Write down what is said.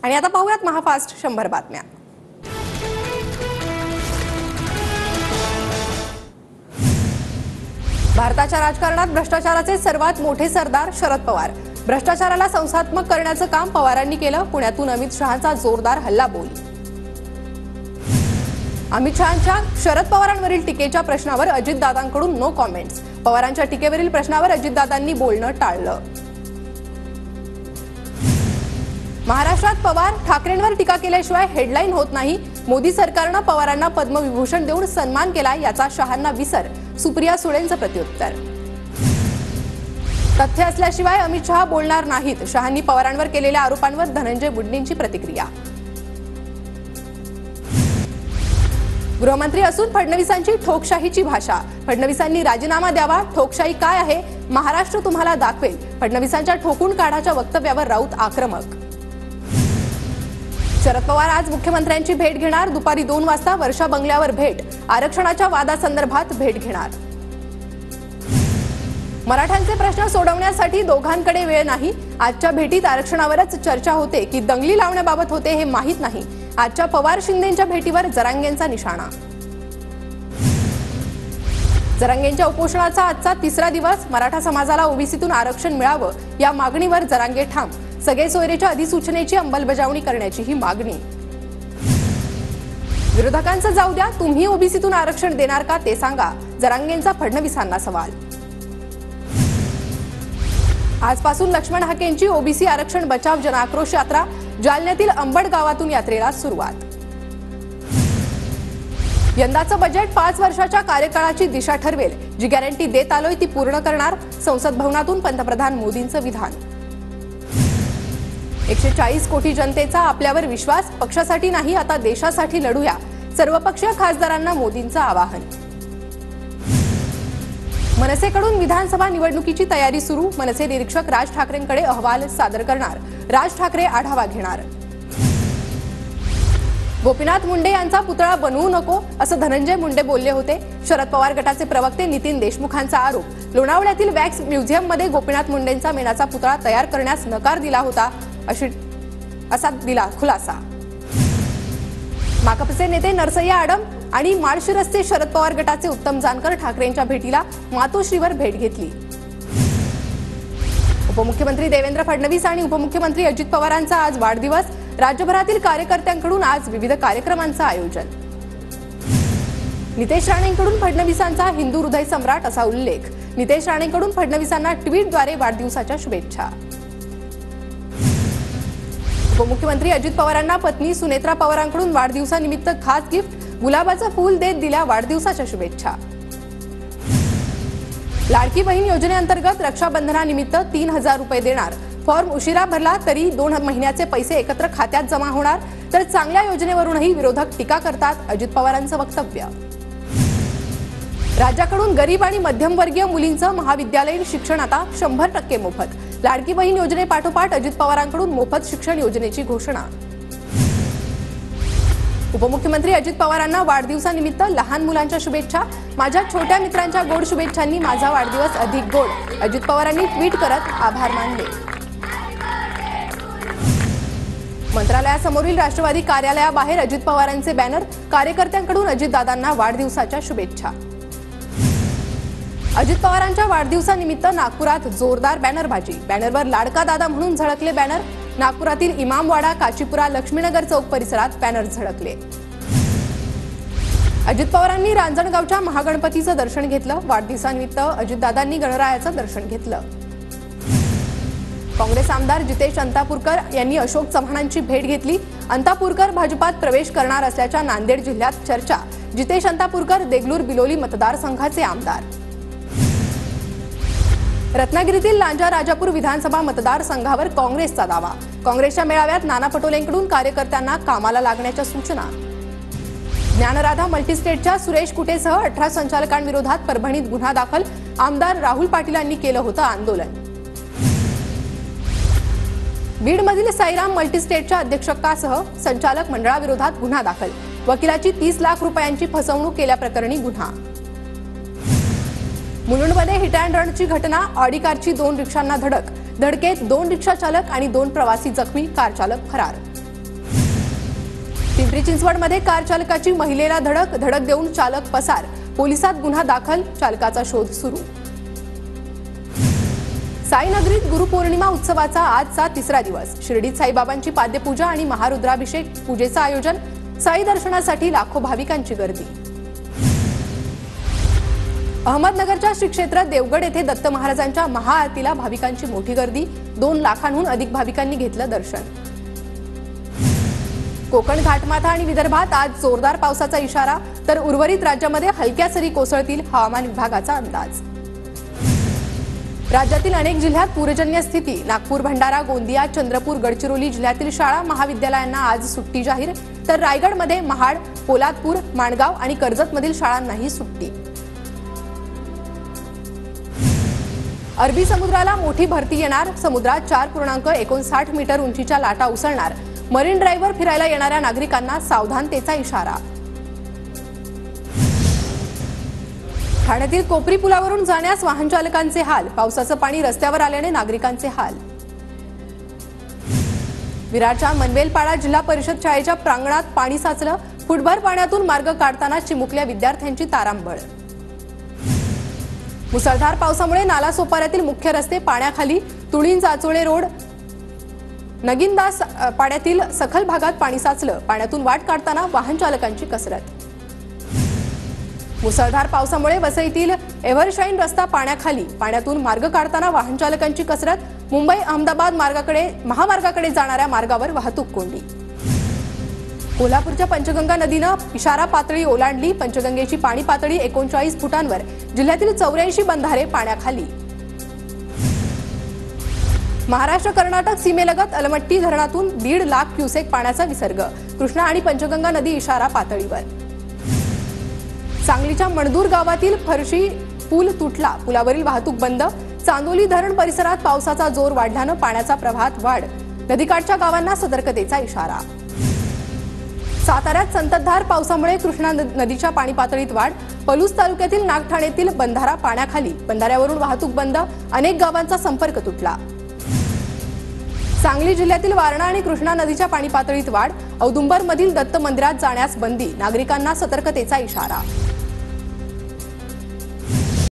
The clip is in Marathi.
आणि आता पाहूयात महाफास्ट 100 बातम्या। भारताच्या राजकारणात भ्रष्टाचाराचे सर्वात मोठे सरदार शरद पवार। भ्रष्टाचाराला संस्थात्मक करण्याचं काम पवारांनी केलं। पुण्यातून अमित शहांचा जोरदार हल्लाबोल। अमित शहांच्या शरद पवारांवरील टीकेच्या प्रश्नावर अजितदादांकडून नो कॉमेंट्स। पवारांच्या टीकेवरील प्रश्नावर अजितदादांनी बोलणं टाळलं। महाराष्ट्रात पवार ठाकरेंवर टीका केल्याशिवाय हेडलाईन होत नाही। मोदी सरकारनं पवारांना पद्मविभूषण देऊन सन्मान केला, याचा शहांना विसर। सुप्रिया सुळेंचं प्रत्युत्तर। तथ्य असल्याशिवाय अमित शहा बोलणार नाहीत। शहांनी पवारांवर केलेल्या आरोपांवर धनंजय मुंडेंची प्रतिक्रिया। गृहमंत्री असून फडणवीसांची ठोकशाहीची भाषा। फडणवीसांनी राजीनामा द्यावा। ठोकशाही काय आहे महाराष्ट्र तुम्हाला दाखवेल। फडणवीसांच्या ठोकून काढाच्या वक्तव्यावर राऊत आक्रमक। शरद पवार आज मुख्यमंत्र्यांची भेट घेणार। दुपारी 2 वाजता वर्षा बंगल्यावर भेट। आरक्षणाच्या वादासंदर्भात भेट घेणार। मराठ्यांचे प्रश्न सोडवण्यासाठी दोघांकडे वेळ नाही। आजच्या भेटीत आरक्षणावरच चर्चा होते की दंगली लावण्याबाबत होते हे माहीत नाही। आजच्या पवार शिंदेंच्या भेटीवर जरांगेंचा निशाणा। जरांगेंच्या उपोषणाचा आजचा 3रा दिवस। मराठा समाजाला ओबीसीतून आरक्षण मिळावं या मागणीवर जरांगे ठाम। सगळे सोयरेच्या अधिसूचनेची अंमलबजावणी करण्याची ही मागणी। विरोधकांचं जाऊ द्या, तुम्ही ओबीसीतून आरक्षण देणार का ते सांगा। जरांगेंचा फडणवीसांना सवाल। आजपासून लक्ष्मण हाकेंची ओबीसी आरक्षण बचाव जनआक्रोश यात्रा। जालन्यातील अंबड गावातून यात्रेला सुरुवात। यंदाचं बजेट 5 वर्षाच्या कार्यकाळाची दिशा ठरवेल। जी गॅरंटी देत आलोय ती पूर्ण करणार। संसद भवनातून पंतप्रधान मोदींचं विधान। 140 कोटी जनतेचा आपल्यावर विश्वास। पक्षासाठी नाही आता देशासाठी लढूया। सर्वपक्षीय खासदारांना मोदींचं आवाहन। मनसेकडून विधानसभा निवडणुकीची तयारी सुरू। मनसे निरीक्षक राज ठाकरेंकडे अहवाल सादर करणार। राज ठाकरे आढावा घेणार। गोपीनाथ मुंडे यांचा पुतळा बनवू नको असं धनंजय मुंडे बोलले होते। शरद पवार गटाचे प्रवक्ते नितीन देशमुखांचा आरोप। लोणावळ्यातील वॅक्स म्युझियममध्ये गोपीनाथ मुंडेंचा मेणाचा पुतळा तयार करण्यास नकार दिला होता असा दिला खुलासा। माकपचे नेते नरसय्या आडम आणि माळशिरसचे शरद पवार गटाचे उत्तम जानकर ठाकरेंच्या भेटीला मातोश्रीवर भेट घेतली। उपमुख्यमंत्री देवेंद्र फडणवीस आणि उपमुख्यमंत्री अजित पवारांचा आज वाढदिवस। राज्यभरातील कार्यकर्त्यांकडून आज विविध कार्यक्रमांचं आयोजन। नितेश राणेंकडून फडणवीसांचा हिंदू हृदय सम्राट असा उल्लेख। नितेश राणेंकडून फडणवीसांना ट्विटद्वारे वाढदिवसाच्या शुभेच्छा। उपमुख्यमंत्री अजित पवारांना पत्नी सुनेत्रा पवारांकडून वाढदिवसानिमित्त खास गिफ्ट। गुलाबाचं फूल देत दिल्या वाढदिवसाच्या शुभेच्छा। लाडकी बहीण योजनेअंतर्गत रक्षाबंधनानिमित्त 3000 रुपये देणार। फॉर्म उशिरा भरला तरी 2 महिन्याचे पैसे एकत्र खात्यात जमा होणार। तर चांगल्या योजनेवरूनही विरोधक टीका करतात। अजित पवारांचं वक्तव्य। राज्याकडून गरीब आणि मध्यमवर्गीय मुलींचं महाविद्यालयीन शिक्षण आता 100% मोफत। लाडकी बहीण योजनेपाठोपाठ अजित पवारांकडून मोफत शिक्षण योजनेची घोषणा। उपमुख्यमंत्री अजित पवारांना वाढदिवसानिमित्त लहान मुलांच्या शुभेच्छा। माझ्या छोट्या मित्रांच्या गोड शुभेच्छांनी माझा वाढदिवस अधिक गोड। अजित पवारांनी ट्विट करत आभार मानले। मंत्रालयासमोरील राष्ट्रवादी कार्यालयाबाहेर अजित पवारांचे बॅनर। कार्यकर्त्यांकडून अजितदादांना वाढदिवसाच्या शुभेच्छा। अजित पवारांच्या वाढदिवसानिमित्त नागपुरात जोरदार बॅनरबाजी। बॅनरवर लाडका दादा म्हणून झळकले बॅनर। नागपुरातील इमामवाडा, काशीपुरा, लक्ष्मीनगर चौक परिसरात बॅनर झळकले। अजित पवारांनी रांजणगावच्या महागणपतीचं दर्शन घेतलं। वाढदिवसानिमित्त अजितदादांनी गणरायाचं दर्शन घेतलं। काँग्रेस आमदार जितेश अंतापूरकर यांनी अशोक चव्हाणांची भेट घेतली। अंतापूरकर भाजपात प्रवेश करणार असल्याच्या नांदेड जिल्ह्यात चर्चा। जितेश अंतापूरकर देगलूर बिलोली मतदारसंघाचे आमदार। रत्नागिरीतील लांजा राजापूर विधानसभा मतदारसंघावर काँग्रेसचा दावा। काँग्रेसच्या मेळाव्यात नाना पटोलेंकडून कार्यकर्त्यांना कामाला लागण्याच्या सूचना। ज्ञानराधा मल्टीस्टेटच्या सुरेश कुटेसह 18 संचालकांविरोधात परभणीत गुन्हा दाखल। आमदार राहुल पाटीलांनी केलं होतं आंदोलन। बीडमधील साईराम मल्टीस्टेटच्या अध्यक्षकासह संचालक मंडळाविरोधात गुन्हा दाखल। वकिलाची 30 लाख रुपयांची फसवणूक केल्याप्रकरणी गुन्हा। मुलुंडमध्ये हिट अँड रनची घटना। ऑडी कारची 2 रिक्षांना धडक। धडकेत 2 रिक्षा चालक आणि 2 प्रवासी जखमी। कार चालक फरार। पिंपरी चिंचवडमध्ये कार चालकाची महिलेला धडक देऊन चालक पसार, पोलिसात गुन्हा दाखल, चालकाचा शोध सुरू. साईनगरीत गुरुपौर्णिमा उत्सवाचा आजचा तिसरा दिवस. शिर्डीत साईबाबांची पाद्यपूजा आणि महारुद्राभिषेक पूजेचं आयोजन. साई दर्शनासाठी लाखो भाविकांची गर्दी. अहमदनगरच्या श्री क्षेत्र देवगड येथे दत्त महाराजांच्या महाआरतीला भाविकांची मोठी गर्दी. 2 लाखांहून अधिक भाविकांनी घेतलं दर्शन. कोकण, घाटमाथा आणि विदर्भात आज जोरदार पावसाचा इशारा, तर उर्वरित राज्यामध्ये हलक्या सरी कोसळतील, हवामान विभागाचा अंदाज. राज्यातील अनेक जिल्ह्यात पूरजन्य स्थिती. नागपूर, भंडारा, गोंदिया, चंद्रपूर, गडचिरोली जिल्ह्यातील शाळा महाविद्यालयांना आज सुट्टी जाहीर, तर रायगडमध्ये महाड, पोलादपूर, माणगाव आणि कर्जतमधील शाळांनाही सुट्टी. अरबी समुद्राला मोठी भरती येणार. समुद्रात 4.59 मीटर उंचीच्या लाटा उसळणार. मरीन ड्राईव्हवर फिरायला येणाऱ्या नागरिकांना सावधानतेचा इशारा. ठाण्यातील कोपरी पुलावरून जाण्यास वाहन चालकांचे हाल. पावसाचं पाणी रस्त्यावर आल्याने नागरिकांचे हाल. विरारच्या मनवेलपाडा जिल्हा परिषद शाळेच्या प्रांगणात पाणी साचलं. फुटभर पाण्यातून मार्ग काढताना चिमुकल्या विद्यार्थ्यांची तारांबळ. मुसळधार पावसामुळे नालासोपाऱ्यातील मुख्य रस्ते पाण्याखाली. तुळीण जाचोळे रोड, नगिनदास पाड्यातील सखल भागात पाणी साचलं. पाण्यातून वाट काढताना वाहन चालकांची कसरत. मुसळधार पावसामुळे वसईतील एव्हरशाईन रस्ता पाण्याखाली. पाण्यातून मार्ग काढताना वाहन चालकांची कसरत. मुंबई अहमदाबाद महामार्गाकडे जाणाऱ्या मार्गावर वाहतूक कोंडी. कोल्हापूरच्या पंचगंगा नदीनं इशारा पातळी ओलांडली. पंचगंगेची पाणी पातळी 39 फुटांवर. जिल्ह्यातील 84 बंधारे पाण्याखाली. महाराष्ट्र कर्नाटक सीमेलगत अलमट्टी धरणातून 1.5 लाख क्युसेक पाण्याचा विसर्ग. कृष्णा आणि पंचगंगा नदी इशारा पातळीवर. सांगलीच्या मणदूर गावातील फरशी पूल तुटला. पुलावरील वाहतूक बंद. चांदोली धरण परिसरात पावसाचा जोर वाढल्यानं पाण्याचा प्रवाहात वाढ. नदीकाठच्या गावांना सतर्कतेचा इशारा. साताऱ्यात संततधार पावसामुळे कृष्णा नदीच्या पाणी पातळीत वाढ. पलूस तालुक्यातील नागठाणेतील बंधारा पाण्याखाली. बंधाऱ्यावरून वाहतूक बंद. अनेक गावांचा संपर्क तुटला. सांगली जिल्ह्यातील वारणा आणि कृष्णा नदीच्या पाणी पातळीत वाढ. औदुंबरमधील दत्त मंदिरात जाण्यास बंदी. नागरिकांना सतर्कतेचा इशारा.